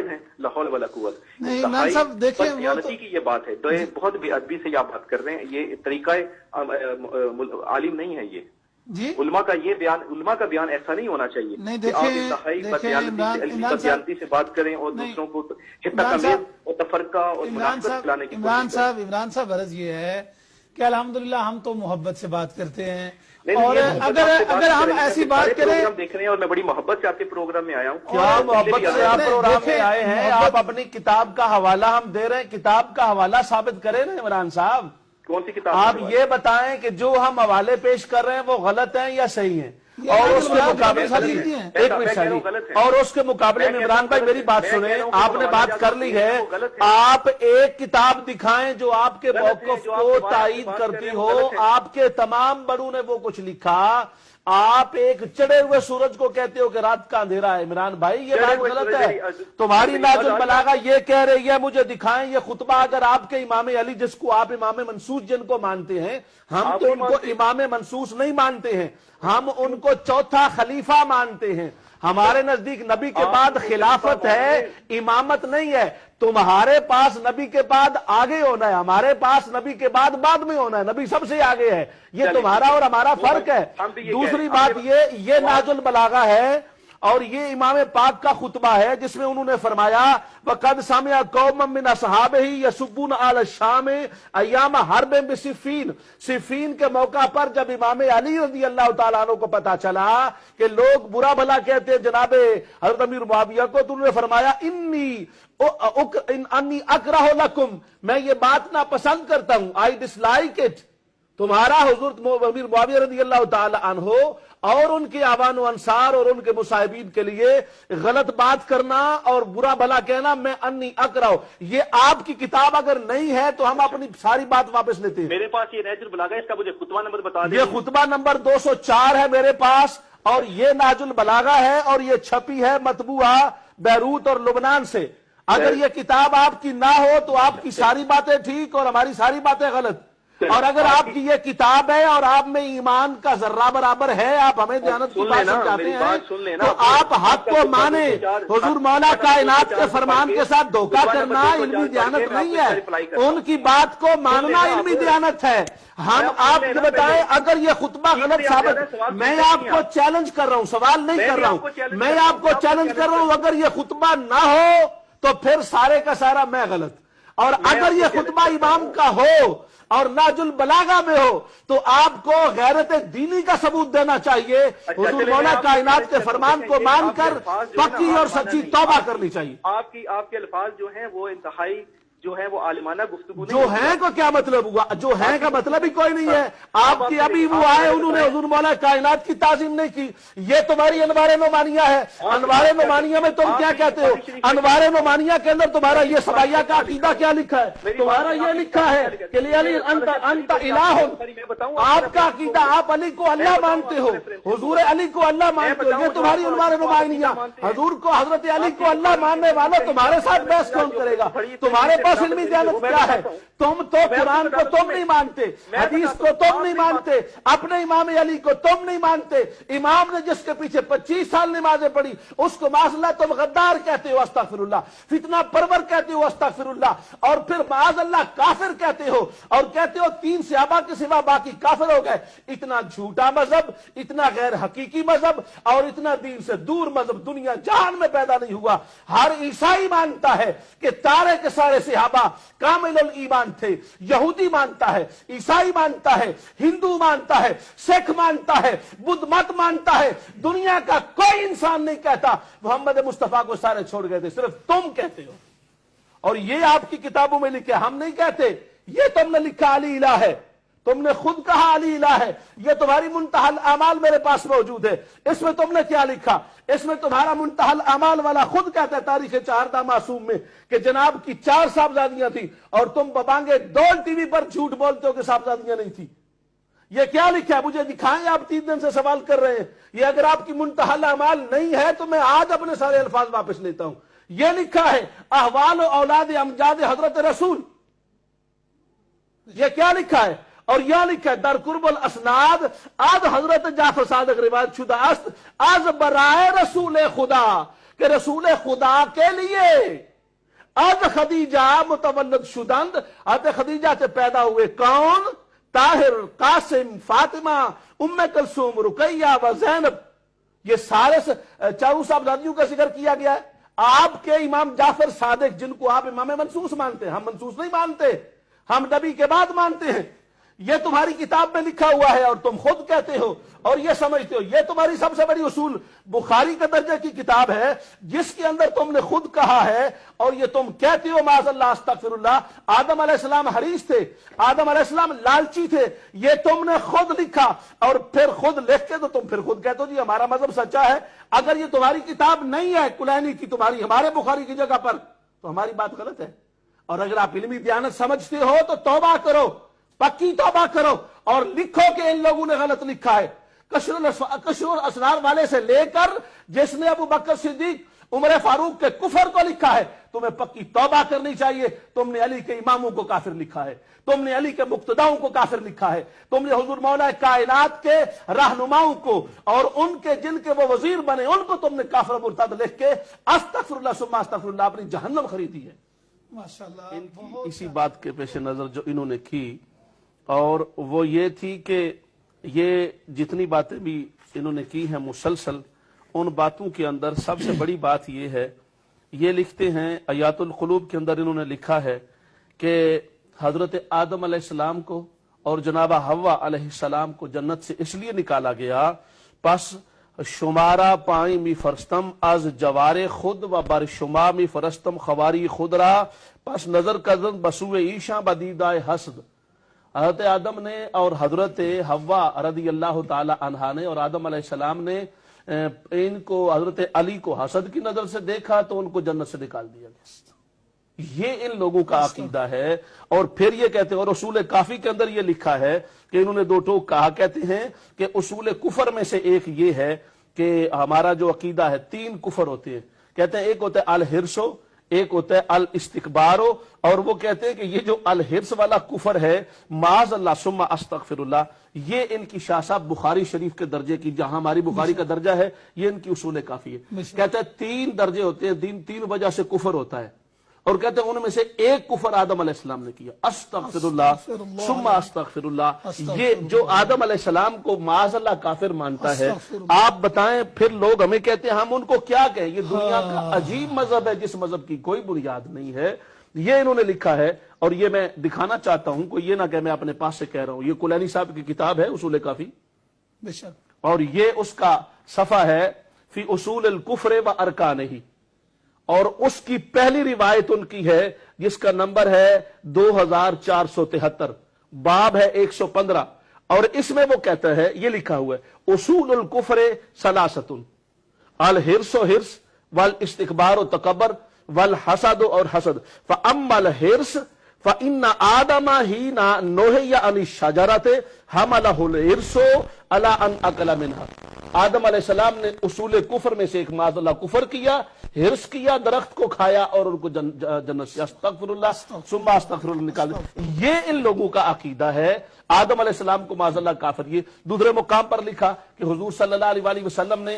ہیں لا حول ولا قوت. نہیں عمران صاحب دیکھیں بددیانتی کی یہ بات ہے، بہت بے ادبی سے آپ بات کر رہے ہیں، یہ طریقہ عالم نہیں ہے. یہ جی علماء کا بیان ایسا نہیں ہونا چاہیے نہیں. کہ آپ انتہائی بددیانتی سے بات کریں اور دوسروں کو حتیٰ اور تفرقہ اور منافقت پھیلانے کی کوشش کریں. عمران صاحب غرض یہ ہے کہ الحمدللہ ہم تو محبت سے بات کرتے ہیں، اور اگر ہم ایسی بات کریں پروگرام دیکھ رہے ہیں اور میں بڑی محبت سے آپ کے پروگرام میں آیا ہوں. کیا محبت سے آپ پروگرام میں آئے ہیں؟ آپ اپنی کتاب کا حوالہ ہم دے رہے ہیں، کتاب کا حوالہ ثابت کریں نا عمران صاحب. کون سی کتاب؟ آپ یہ بتائیں کہ جو ہم حوالے پیش کر رہے ہیں وہ غلط ہیں یا صحیح ہیں، اور اس کے مقابلے ایک منٹ، اور اس کے مقابلے میں عمران بھائی میری بات سنیں. آپ نے بات کر لی ہے، آپ ایک کتاب دکھائیں جو آپ کے موقف کو تائید کرتی ہو. آپ کے تمام بڑوں نے وہ کچھ لکھا، آپ ایک چڑھے ہوئے سورج کو کہتے ہو کہ رات کا اندھیرا ہے. عمران بھائی یہ بات غلط ہے. تمہاری ناج البلاغہ یہ کہہ رہی ہے، مجھے دکھائیں یہ خطبہ. اگر آپ کے امام علی جس کو آپ امام منصوص جن کو مانتے ہیں، ہم تو ان کو امام منصوص نہیں مانتے ہیں، ہم ان کو چوتھا خلیفہ مانتے ہیں. ہمارے نزدیک نبی کے بعد خلافت ہے، امامت نہیں ہے. تمہارے پاس نبی کے بعد آگے ہونا ہے، ہمارے پاس نبی کے بعد میں ہونا ہے. نبی سب سے آگے ہے، یہ تمہارا اور ہمارا فرق ہے. دوسری بات یہ ناج البلاغہ ہے اور یہ امام پاک کا خطبہ ہے جس میں انہوں نے فرمایا وَقَدْ سَمِعَ قَوْمًا مِّنْ أَصْحَابِهِ يَسُبُّونَ عَلَى الشَّامِ أَيَّامَ حَرْبٍ بِصِفِّينَ. صفین کے موقع پر جب امام علی رضی اللہ تعالیٰ عنہ کو پتا چلا کہ لوگ برا بھلا کہتے ہیں جناب حضرت امیر معاویہ کو، تو انہوں نے فرمایا انی اکرہ لکم، میں یہ بات ناپسند کرتا ہوں، I dislike it. تمہارا حضرت امیر معاویہ رضی اللہ تعالی عنہ اور ان کے آبان و انصار اور ان کے مصاحبین کے لیے غلط بات کرنا اور برا بھلا کہنا، میں انی اکرہ. یہ آپ کی کتاب اگر نہیں ہے تو ہم اپنی ساری بات واپس لیتے ہیں. میرے پاس یہ ناج البلاغہ ہے، اس کا مجھے خطبہ نمبر بتا دیں. یہ خطبہ نمبر 204 ہے میرے پاس، اور یہ ناج البلاغہ ہے، اور یہ چھپی ہے مطبوعہ بیروت اور لبنان سے. اگر یہ کتاب آپ کی نہ ہو تو آپ کی ساری باتیں ٹھیک اور ہماری ساری باتیں غلط. اور اگر آپ کی یہ کتاب ہے اور آپ میں ایمان کا ذرہ برابر ہے، آپ ہمیں دیانت کی بات سمجھاتے ہیں، تو آپ حق کو مانیں. حضور مولا کائنات کے فرمان کے ساتھ دھوکہ کرنا علمی دیانت نہیں ہے، ان کی بات کو ماننا علمی دیانت ہے. ہم آپ کو بتائیں اگر یہ خطبہ غلط ثابت، میں آپ کو چیلنج کر رہا ہوں، سوال نہیں کر رہا ہوں، میں آپ کو چیلنج کر رہا ہوں، اگر یہ خطبہ نہ ہو تو پھر سارے کا سارا میں غلط. اور اگر یہ خطبہ امام کا ہو اور ناج البلاغہ میں ہو تو آپ کو غیرت دینی کا ثبوت دینا چاہیے. حضور مولا کائنات کے فرمان کو مان کر پکی اور سچی توبہ کرنی چاہیے. آپ کے الفاظ جو ہیں وہ انتہائی جو ہے وہ عالمانہ گفتگو جو ہیں کو کیا مطلب ہوا؟ جو ہیں کا مطلب ہی کوئی نہیں ہے. آپ کی ابھی وہ آئے انہوں نے حضور مولا کائنات کی تعظیم نہیں کی. یہ تمہاری انوار نعمانیہ ہے. انوار نعمانیہ میں تم کیا کہتے ہو؟ انوار نعمانیہ کے اندر تمہارا یہ سبائیہ کا عقیدہ کیا لکھا ہے؟ تمہارا یہ لکھا ہے کہ علی انت الہ. آپ کا عقیدہ، آپ علی کو اللہ مانتے ہو، حضور علی کو اللہ مانتے ہو، یہ تمہاری انوار نعمانیہ. حضور کو، حضرت علی کو اللہ ماننے والا تمہارے ساتھ بحث کون کرے گا؟ تمہارے پاس علمی دیانت کیا ہے؟ تم تو قرآن کو تم نہیں مانتے، حدیث کو تم نہیں مانتے، اپنے امام علی کو تم نہیں مانتے. امام نے جس کے پیچھے 25 سال نمازیں پڑھی اس کو معاذ اللہ تم غدار کہتے ہو، استغفر اللہ، فتنہ پرور کہتے ہو، استغفر اللہ، اور پھر معاذ اللہ کافر کہتے ہو، اور کہتے ہو 3 صحابہ کے سوا باقی کافر ہو گئے. اتنا جھوٹا مذہب، اتنا غیر حقیقی مذہب اور اتنا دین سے دور مذہب دنیا جہان میں پیدا نہیں ہوا. ہر عیسائی مانتا ہے کہ سارے کے سارے صحابہ کامل الایمان تھے. یہودی مانتا ہے، عیسائی مانتا ہے، ہندو مانتا ہے، سکھ مانتا ہے، بدھ مت مانتا ہے. دنیا کا کوئی انسان نہیں کہتا محمد مصطفیٰ کو سارے چھوڑ گئے تھے، صرف تم کہتے ہو. اور یہ آپ کی کتابوں میں لکھے، ہم نہیں کہتے. یہ تم نے لکھا علی الہ ہے، تم نے خود کہا علی الہ ہے. یہ تمہاری منتہی الاعمال میرے پاس موجود ہے. اس میں تم نے کیا لکھا؟ اس میں تمہارا منتہی الاعمال والا خود کہتا ہے تاریخ چہاردہ معصوم میں کہ جناب کی 4 صاحبزادیاں تھیں، اور تم ببانگے ڈول ٹی وی پر جھوٹ بولتے ہو کہ صاحبزادیاں نہیں تھیں. یہ کیا لکھا ہے؟ مجھے دکھائیں. آپ 3 دن سے سوال کر رہے ہیں. یہ اگر آپ کی منتہی الاعمال نہیں ہے تو میں آج اپنے سارے الفاظ واپس لیتا ہوں. یہ لکھا ہے احوال و اولاد امجاد حضرت رسول. یہ کیا لکھا ہے؟ اور یہ لکھا ہے در قرب الاسناد از حضرت جعفر صادق روایت شدہ است از برائے رسول خدا کہ رسول خدا کے لیے از خدیجہ متولد شدند، حضرت خدیجہ سے پیدا ہوئے کون؟ طاہر، قاسم، فاطمہ، ام کلثوم، رقیہ و زینب، یہ سارے چاروں صاحبزادیوں کا ذکر کیا گیا ہے۔ آپ کے امام جعفر صادق، جن کو آپ امام منصوص مانتے ہیں، ہم منصوص نہیں مانتے، ہم نبی کے بعد مانتے ہیں، یہ تمہاری کتاب میں لکھا ہوا ہے اور تم خود کہتے ہو اور یہ سمجھتے ہو، یہ تمہاری سب سے بڑی اصول بخاری کے درجے کی کتاب ہے جس کے اندر تم نے خود کہا ہے اور یہ تم کہتے ہو معاذ اللہ استغفر اللہ، آدم علیہ السلام حریص تھے، آدم علیہ السلام لالچی تھے، یہ تم نے خود لکھا اور پھر خود لکھ کے تو تم پھر خود کہتے ہو جی ہمارا مذہب سچا ہے۔ اگر یہ تمہاری کتاب نہیں ہے کلینی کی، تمہاری ہمارے بخاری کی جگہ پر، تو ہماری بات غلط ہے۔ اور اگر آپ علمی دیانت سمجھتے ہو تو توبہ کرو، پکی توبہ کرو اور لکھو کہ ان لوگوں نے غلط لکھا ہے۔ کشر الاسرار والے سے لے کر جس نے ابو بکر صدیق، عمر فاروق کے کفر کو لکھا ہے، تمہیں پکی توبہ کرنی چاہیے۔ تم نے علی کے اماموں کو کافر لکھا ہے، تم نے علی کے مقتداؤں کو کافر لکھا ہے، تم نے حضور مولا کائنات کے رہنماؤں کو اور ان کے جن کے وہ وزیر بنے ان کو تم نے کافر مرتد لکھ کے استغفر اللہ ثم استغفر اللہ اپنی جہنم خریدی ہے۔ ماشاءاللہ، اسی بات کے پیش نظر جو انہوں نے کی اور وہ یہ تھی کہ یہ جتنی باتیں بھی انہوں نے کی ہیں مسلسل، ان باتوں کے اندر سب سے بڑی بات یہ ہے، یہ لکھتے ہیں آیات القلوب کے اندر انہوں نے لکھا ہے کہ حضرت آدم علیہ السلام کو اور جناب حوا علیہ السلام کو جنت سے اس لیے نکالا گیا، پس شمارا پائیں می فرستم از جوار خود و بر شما می فرستم خواری خود را، پس نظر کردن بسوء ایشاں بدیدائے حسد۔ حضرت آدم نے اور حضرت حوا رضی اللہ تعالی عنہا نے اور آدم علیہ السلام نے ان کو، حضرت علی کو حسد کی نظر سے دیکھا تو ان کو جنت سے نکال دیا گیا۔ یہ ان لوگوں کا عقیدہ ہے۔ اور پھر یہ کہتے ہیں، اور اصول کافی کے اندر یہ لکھا ہے کہ انہوں نے دو ٹوک کہا، کہتے ہیں کہ اصول کفر میں سے ایک یہ ہے کہ ہمارا جو عقیدہ ہے تین کفر ہوتے ہیں، کہتے ہیں ایک ہوتا ہے الحرسو، ایک ہوتا ہے الاستکبارو، اور وہ کہتے ہیں کہ یہ جو الحرس والا کفر ہے معاذ اللہ ثم استغفر اللہ، یہ ان کی شاہ صاحب بخاری شریف کے درجے کی، جہاں ہماری بخاری کا درجہ ہے یہ ان کی اصول کافی ہے۔ کہتے ہیں تین درجے ہوتے ہیں، تین وجہ سے کفر ہوتا ہے، اور کہتے ہیں ان میں سے ایک کفر آدم علیہ السلام نے کیا، استغفر اللہ ثم استغفر اللہ۔ یہ جو آدم علیہ السلام کو معاذ اللہ کافر مانتا ہے، آپ بتائیں پھر لوگ ہمیں کہتے ہیں ہم ان کو کیا کہیں؟ یہ دنیا کا عجیب مذہب ہے جس مذہب کی کوئی بنیاد نہیں ہے۔ یہ انہوں نے لکھا ہے اور یہ میں دکھانا چاہتا ہوں، کوئی یہ نہ کہ میں اپنے پاس سے کہہ رہا ہوں، یہ کلینی صاحب کی کتاب ہے اصول کافی، بے شک، اور یہ اس کا صفحہ ہے فی اصول الکفر و ارکانہ، اور اس کی پہلی روایت ان کی ہے جس کا نمبر ہے 2473، باب ہے 115، اور اس میں وہ کہتا ہے، یہ لکھا ہوا ہے اصول الکفر ثلاثۃ، الحرص و حرص والاستکبار و تکبر والحسد اور حسد، فاما الحرص فإن آدم حين نهي عن الشجرة حمله الحرص على أن أكل منها۔ آدم علیہ السلام نے اصول کفر میں سے ایک معاذ اللہ کفر کیا، حرص کیا، درخت کو کھایا اور ان کو جنت سے استغفر اللہ ثم استغفر اللہ نکال دیا۔ یہ ان لوگوں کا عقیدہ ہے۔ آدم علیہ السلام کو معاذ اللہ کافر۔ یہ دوسرے مقام پر لکھا کہ حضور صلی اللہ علیہ وآلہ وسلم نے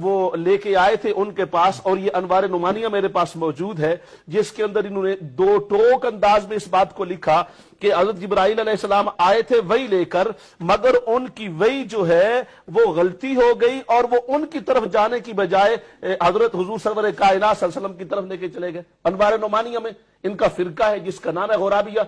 وہ لے کے آئے تھے ان کے پاس، اور یہ انوار نعمانیہ میرے پاس موجود ہے جس کے اندر انہوں نے دو ٹوک انداز میں اس بات کو لکھا کہ حضرت جبرائیل علیہ السلام آئے تھے وہی لے کر، مگر ان کی وہی جو ہے وہ غلطی ہو گئی اور وہ ان کی طرف جانے کی بجائے حضرت حضور سرور کائنات صلی اللہ علیہ وسلم کی طرف لے کے چلے گئے۔ انوار نعمانیہ میں ان کا فرقہ ہے جس کا نام ہے غرابیہ،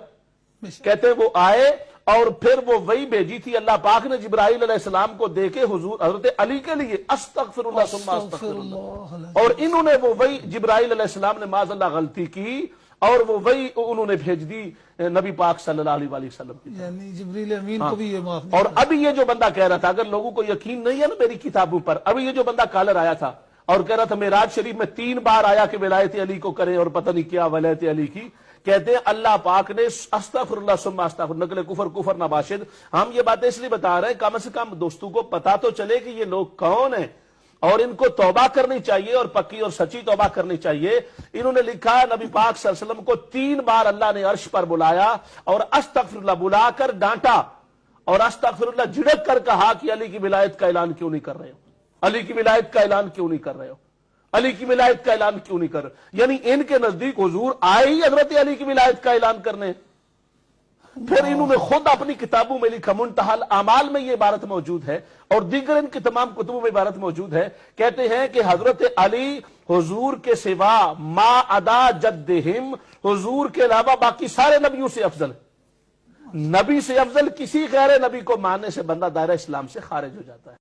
کہتے ہیں وہ آئے اور پھر وہ وہی بھیجی تھی اللہ پاک نے جبرائیل علیہ السلام کو دے کے حضور حضرت علی کے لیے استغفر اللہ ثم استغفر اللہ، اور انہوں نے وہ وہی جبرائیل علیہ السلام نے معاذ اللہ غلطی کی اور وہ وہی انہوں نے بھیج دی نبی پاک صلی اللہ علیہ وسلم کی، یعنی جبریل امین کو بھی یہ معاف نہیں۔ اور ابھی یہ جو بندہ کہہ رہا تھا، اگر لوگوں کو یقین نہیں ہے نا میری کتابوں پر، ابھی یہ جو بندہ کالر آیا تھا اور کہہ رہا تھا معراج شریف میں 3 بار آیا کہ ولایت علی کو کریں اور پتہ نہیں کیا ولایت علی کی، کہتے ہیں اللہ پاک نے استغفر اللہ ثم استغفر، نقل کفر نباشد۔ ہم یہ باتیں اس لیے بتا رہے ہیں کم سے کم دوستوں کو پتا تو چلے کہ یہ لوگ کون ہیں اور ان کو توبہ کرنی چاہیے اور پکی اور سچی توبہ کرنی چاہیے۔ انہوں نے لکھا نبی پاک صلی اللہ علیہ وسلم کو 3 بار اللہ نے عرش پر بلایا اور استغفر اللہ بلا کر ڈانٹا اور استغفر اللہ جھڑک کر کہا کہ علی کی ولایت کا اعلان کیوں نہیں کر رہے ہو، علی کی ولایت کا اعلان کیوں نہیں کر رہے ہو۔ علی کی ولایت کا اعلان کیوں نہیں کر؟ یعنی ان کے نزدیک حضور آئے ہی حضرت علی کی ولایت کا اعلان کرنے۔ پھر انہوں نے خود اپنی کتابوں میں لکھا، منتہی الاعمال میں یہ عبارت موجود ہے اور دیگر ان کی تمام کتبوں میں عبارت موجود ہے، کہتے ہیں کہ حضرت علی حضور کے سوا ما عدا جدہم، حضور کے علاوہ باقی سارے نبیوں سے افضل ہے۔ نبی سے افضل کسی غیر نبی کو ماننے سے بندہ دائرہ اسلام سے خارج ہو جاتا ہے۔